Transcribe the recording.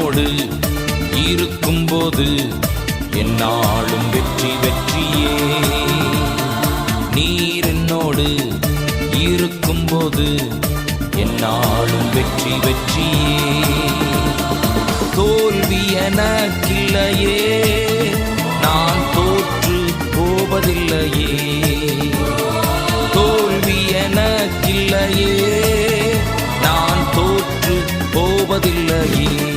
என்னோடு இருக்கும்போது என்னாலும் வெற்றி வெற்றியே. நீர் என்னோடு இருக்கும்போது என்னாலும் வெற்றி வெற்றியே. தோல்வி எனக்கில்லையே, நான் தோற்று போவதில்லையே. தோல்வி எனக்கில்லையே, நான் தோற்று போவதில்லையே.